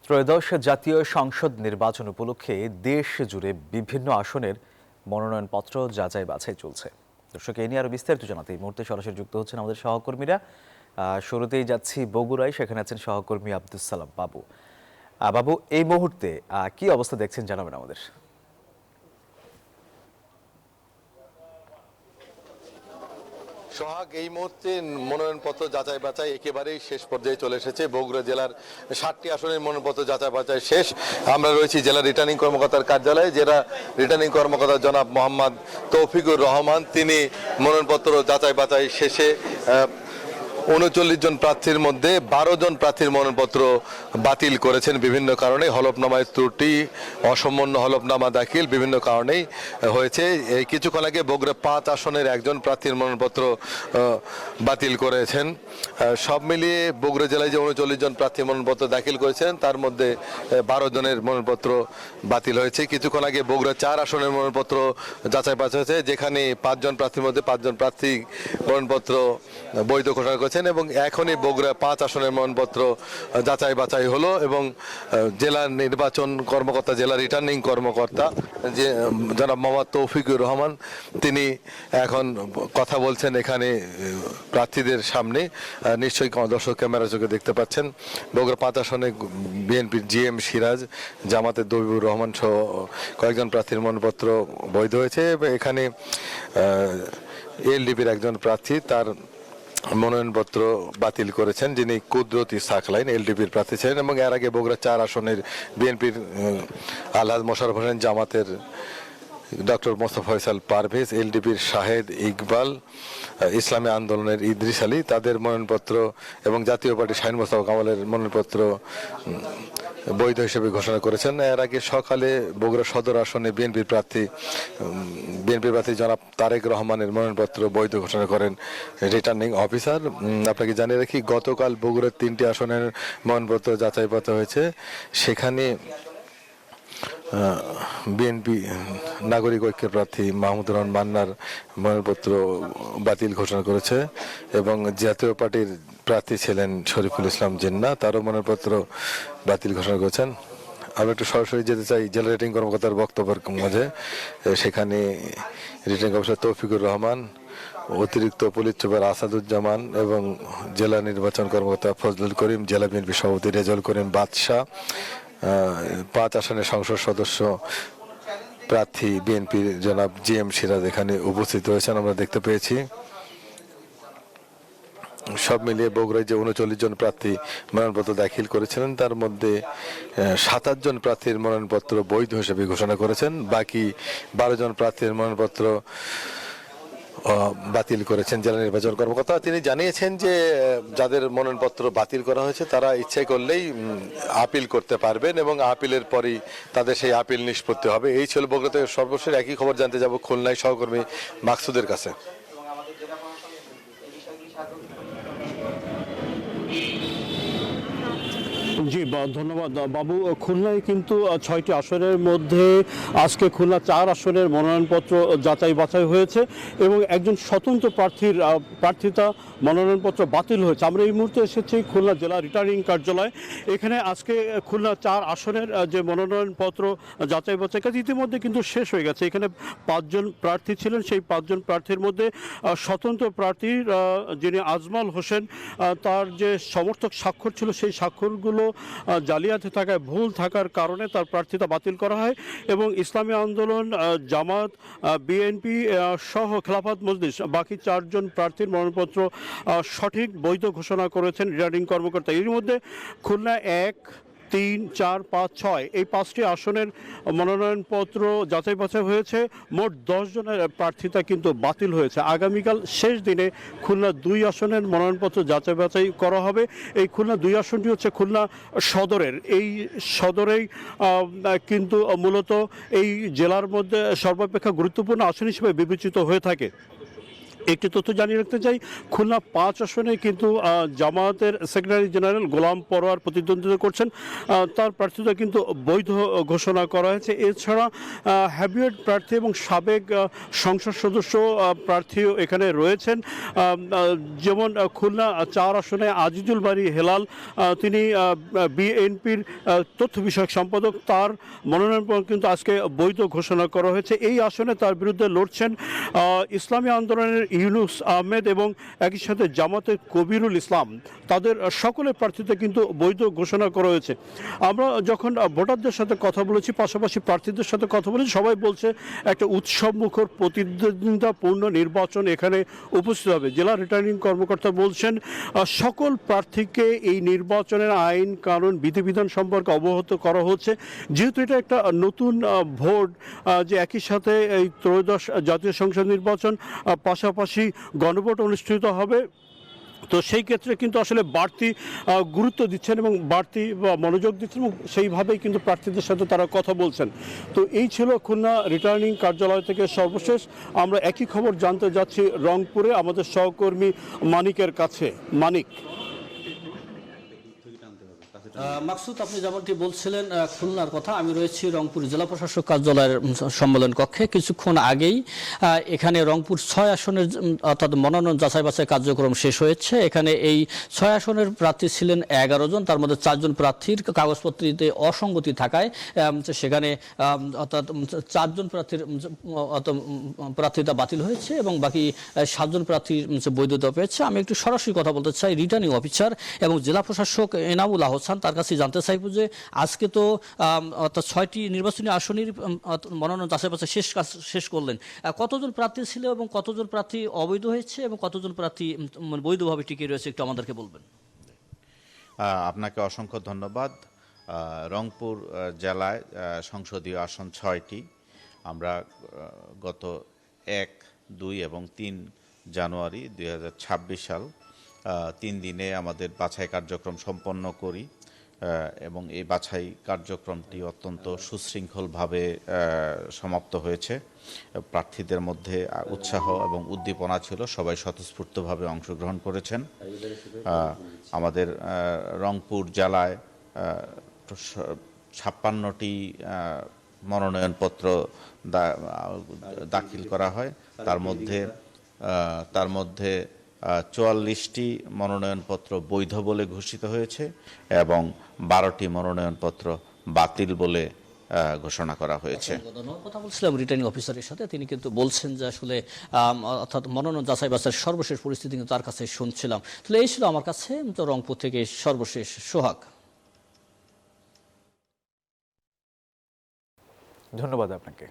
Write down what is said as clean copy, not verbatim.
ত্রয়োদশ জাতীয় সংসদ নির্বাচন উপলক্ষে দেশ জুড়ে বিভিন্ন আসনের মনোনয়নপত্র যাচাই বাছাই চলছে। দর্শক, এই নিয়ে আরো বিস্তারিত জানাতে এই মুহূর্তে সরাসরি যুক্ত হচ্ছেন আমাদের সহকর্মীরা। শুরুতেই যাচ্ছি বগুড়ায়, সেখানে আছেন সহকর্মী আব্দুস সালাম বাবু। বাবু, এই মুহূর্তে কি অবস্থা দেখছেন জানাবেন আমাদের। সোহাগ, এই মুহূর্তে মনোনয়নপত্র যাচাই বাছাই একেবারেই শেষ পর্যায়ে চলে এসেছে। বগুড়া জেলার 7টি আসনের মনোনয়নপত্র যাচাই বাছাই শেষ। আমরা রয়েছি জেলা রিটার্নিং কর্মকর্তার কার্যালয়ে। জেলা রিটার্নিং কর্মকর্তা জনাব মোহাম্মদ তৌফিকুর রহমান, তিনি মনোনয়নপত্র যাচাই বাছাই শেষে 39 জন প্রার্থীর মধ্যে 12 জন প্রার্থীর মনোনয়নপত্র বাতিল করেছেন বিভিন্ন কারণে। হলফনামায় ত্রুটি, অসম্পূর্ণ হলফনামা দাখিল বিভিন্ন কারণেই হয়েছে। এই কিছুক্ষণ আগে বগুড়া 5 আসনের একজন প্রার্থীর মনোনয়নপত্র বাতিল করেছেন। সব মিলিয়ে বগুড়া জেলায় যে 39 জন প্রার্থী মনোনয়নপত্র দাখিল করেছেন, তার মধ্যে 12 জনের মনোনয়নপত্র বাতিল হয়েছে। কিছুক্ষণ আগে বগুড়া 4 আসনের মনোনয়নপত্র যাচাই বাছাই হয়েছে, যেখানে 5 জন প্রার্থীর মধ্যে 5 জন প্রার্থী মনোনয়নপত্র বৈধ ঘোষণা করেছেন এবং এখনই বগুড়া 5 আসনের মনোনয়নপত্র যাচাই বাছাই হলো এবং জেলা নির্বাচন কর্মকর্তা, জেলা রিটার্নিং কর্মকর্তা যে জনাব মোহাম্মদ তৌফিকুর রহমান, তিনি এখন কথা বলছেন এখানে প্রার্থীদের সামনে। নিশ্চয়ই দর্শক ক্যামেরা চোখে দেখতে পাচ্ছেন, বগুড়া 5 আসনে বিএনপির জিএম সিরাজ, জামাতের দবিবুর রহমান সহ কয়েকজন প্রার্থীর মনোনয়নপত্র বৈধ হয়েছে। এখানে এলডিপির একজন প্রার্থী তার মনোনয়নপত্র বাতিল করেছেন, যিনি কুদরতি সাকলাইন এলডিপির প্রার্থী ছিলেন। এবং এর আগে বগুড়া 4 আসনের বিএনপির আলহাজ মোশাররফ হোসেন, জামাতের ডক্টর মোস্তফা ফয়সাল পারভেজ, এলডিপির শাহেদ ইকবাল, ইসলামী আন্দোলনের ইদ্রিস আলী, তাদের মনোনয়নপত্র এবং জাতীয় পার্টি শাহিন মোস্তফা কামালের মনোনয়নপত্র বৈধ হিসেবে ঘোষণা করেছেন। এর আগে সকালে বগুড়া সদর আসনে বিএনপির প্রার্থী জনাব তারেক রহমানের মনোনয়নপত্র বৈধ ঘোষণা করেন রিটার্নিং অফিসার। আপনাকে জানিয়ে রাখি, গতকাল বগুড়ার 3টি আসনের মনোনয়নপত্র যাচাই বাছাই হয়েছে। সেখানে বিএনপি নাগরিক ঐক্যের প্রার্থী মাহমুদুর রহমান মান্নার মনোনয়নপত্র বাতিল ঘোষণা করেছে এবং জাতীয় পার্টির প্রার্থী ছিলেন শরীফুল ইসলাম জিন্না, তারও মনোনয়নপত্র বাতিল ঘোষণা করেছেন। আমরা একটু সরাসরি যেতে চাই জেলা রিটার্নিং কর্মকর্তার বক্তব্যের মাঝে। সেখানে রিটার্নিং অফিসার তৌফিকুর রহমান, অতিরিক্ত পুলিশ সুপার আসাদুজ্জামান এবং জেলা নির্বাচন কর্মকর্তা ফজলুল করিম, জেলা বিএনপি সভাপতি রেজাউল করিম বাদশাহ, 5 আসনের সংসদ সদস্য প্রার্থী বিএনপির জনাব জিএম সিরাজ এখানে উপস্থিত রয়েছেন, আমরা দেখতে পেয়েছি। সব মিলিয়ে বগুড়ায় যে 39 জন প্রার্থী মনোনয়নপত্র দাখিল করেছিলেন, তার মধ্যে 27 জন প্রার্থীর মনোনয়নপত্র বৈধ হিসেবে ঘোষণা করেছেন। বাকি 12 জন প্রার্থীর মনোনয়নপত্র বাতিল করেছেন জেলা নির্বাচন কর্মকর্তা। তিনি জানিয়েছেন যে যাদের মনোনয়নপত্র বাতিল করা হয়েছে তারা ইচ্ছে করলেই আপিল করতে পারবেন এবং আপিলের পরই তাদের সেই আপিল নিষ্পত্তি হবে। এই ছিল বগুড়া থেকে সর্বশেষ। একই খবর জানতে যাব খুলনায় সহকর্মী মাকসুদের কাছে। জি, ধন্যবাদ বাবু। খুলনায় কিন্তু 6টি আসনের মধ্যে আজকে খুলনা 4 আসনের মনোনয়নপত্র যাচাই বাছাই হয়েছে এবং একজন স্বতন্ত্র প্রার্থিতা মনোনয়নপত্র বাতিল হয়েছে। আমরা এই মুহূর্তে এসেছি খুলনা জেলা রিটার্নিং কার্যালয়। এখানে আজকে খুলনা 4 আসনের যে মনোনয়নপত্র যাচাই বাছাই কাজ ইতিমধ্যে কিন্তু শেষ হয়ে গেছে। এখানে 5 জন প্রার্থী ছিলেন, সেই 5 জন প্রার্থীর মধ্যে স্বতন্ত্র প্রার্থীর যিনি আজমাল হোসেন, তার যে সমর্থক স্বাক্ষর ছিল সেই স্বাক্ষরগুলো জালিয়াতি থাকায়, ভুল থাকার কারণে তার প্রার্থিতা বাতিল করা হয় এবং ইসলামী আন্দোলন, জামাত, বিএনপি সহ খেলাফত মজলিস বাকি 4 জন প্রার্থীর মনোনয়নপত্র সঠিক বৈধ ঘোষণা করেছেন রিটার্নিং কর্মকর্তা। এর মধ্যে খুলনা 1, 3, 4, 5, 6 এই 5টি আসনের মনোনয়নপত্র যাচাই বাছাই হয়েছে। মোট 10 জনের প্রার্থিতা কিন্তু বাতিল হয়েছে। আগামীকাল শেষ দিনে খুলনা 2 আসনের মনোনয়নপত্র যাচাই বাছাই করা হবে। এই খুলনা 2 আসনটি হচ্ছে খুলনা সদরের। এই সদরেই কিন্তু মূলত এই জেলার মধ্যে সর্বাপেক্ষা গুরুত্বপূর্ণ আসন হিসেবে বিবেচিত হয়ে থাকে। একটি তথ্য জানিয়ে রাখতে চাই, খুলনা 5 আসনে কিন্তু জামায়াতের সেক্রেটারি জেনারেল গোলাম পরোয়ার প্রতিদ্বন্দ্বিতা করছেন। তার প্রার্থিতা কিন্তু বৈধ ঘোষণা করা হয়েছে। এছাড়া হ্যাবিয়েট প্রার্থী এবং সাবেক সংসদ সদস্য প্রার্থীও এখানে রয়েছেন। যেমন খুলনা 4 আসনে আজিজুল বারী হেলাল, তিনি বিএনপির তথ্য বিষয়ক সম্পাদক, তার মনোনয়ন কিন্তু আজকে বৈধ ঘোষণা করা হয়েছে। এই আসনে তার বিরুদ্ধে লড়ছেন ইসলামী আন্দোলনের ইউনুস আহমেদ এবং একই সাথে জামাতের কবিরুল ইসলাম। তাদের সকলের প্রার্থিতা কিন্তু বৈধ ঘোষণা করা হয়েছে। আমরা যখন ভোটারদের সাথে কথা বলেছি, পাশাপাশি প্রার্থীদের সাথে কথা বলেছি, সবাই বলছে একটা উৎসবমুখর প্রতিদ্বন্দ্বিতাপূর্ণ নির্বাচন এখানে উপস্থিত হবে। জেলা রিটার্নিং কর্মকর্তা বলছেন সকল প্রার্থীকে এই নির্বাচনের আইন কানুন বিধিবিধান সম্পর্কে অবগত করা হচ্ছে। যেহেতু এটা একটা নতুন ভোট, যে একই সাথে এই ত্রয়োদশ জাতীয় সংসদ নির্বাচন পাশাপাশি গণভোট অনুষ্ঠিত হবে, তো সেই ক্ষেত্রে কিন্তু আসলে বাড়তি গুরুত্ব দিচ্ছেন এবং বাড়তি মনোযোগ দিচ্ছেন এবং সেইভাবেই কিন্তু প্রার্থীদের সাথে তারা কথা বলছেন। তো এই ছিল খুলনা রিটার্নিং কার্যালয় থেকে সর্বশেষ। আমরা একই খবর জানতে যাচ্ছি রংপুরে আমাদের সহকর্মী মানিকের কাছে। মানিক। মাকসুদ, আপনি যেমনটি বলছিলেন খুলনার কথা, আমি রয়েছি রংপুর জেলা প্রশাসক কার্যালয়ের সম্মেলন কক্ষে। কিছুক্ষণ আগেই এখানে রংপুর 6 আসনের অর্থাৎ মনোনয়ন যাচাই বাছাই কার্যক্রম শেষ হয়েছে। এখানে এই 6 আসনের প্রার্থী ছিলেন 11 জন, তার মধ্যে 4 জন প্রার্থীর কাগজপত্রিতে অসঙ্গতি থাকায় সেখানে অর্থাৎ 4 জন প্রার্থীর প্রার্থিতা বাতিল হয়েছে এবং বাকি 7 জন প্রার্থী বৈধতা পেয়েছে। আমি একটু সরাসরি কথা বলতে চাই রিটার্নিং অফিসার এবং জেলা প্রশাসক এনামুল আহসান, তার কাছে জানতে চাইব যে আজকে তো অর্থাৎ 6টি নির্বাচনী আসনের মনোনয়ন যাচাই বাছাই শেষ করলেন, কতজন প্রার্থী ছিল এবং কতজন প্রার্থী অবৈধ হয়েছে এবং কতজন প্রার্থী বৈধভাবে টিকে রয়েছে একটু আমাদেরকে বলবেন। আপনাকে অসংখ্য ধন্যবাদ। রংপুর জেলায় সংসদীয় আসন 6টি। আমরা গত 1, 2 এবং 3 জানুয়ারি 2026 সাল 3 দিনে আমাদের বাছাই কার্যক্রম সম্পন্ন করি এবং এই বাছাই কার্যক্রমটি অত্যন্ত সুশৃঙ্খলভাবে সমাপ্ত হয়েছে। প্রার্থীদের মধ্যে উৎসাহ এবং উদ্দীপনা ছিল, সবাই স্বতঃস্ফূর্তভাবে অংশগ্রহণ করেছেন। আমাদের রংপুর জেলায় 56টি মনোনয়নপত্র দাখিল করা হয়। তার মধ্যে 44টি মনোনয়নপত্র বৈধ বলে ঘোষিত হয়েছে এবং 12টি মনোনয়নপত্র বাতিল বলে ঘোষণা করা হয়েছে। কথা বলছিলাম রিটার্নিং অফিসারের সাথে, তিনি কিন্তু বলছেন যে আসলে অর্থাৎ মনোনয়ন যাচাই বাছাইয়ের সর্বশেষ পরিস্থিতি কিন্তু তার কাছে শুনছিলাম। তাহলে এই ছিল আমার কাছে রংপুর থেকে সর্বশেষ। সোহাগ। ধন্যবাদ আপনাকে।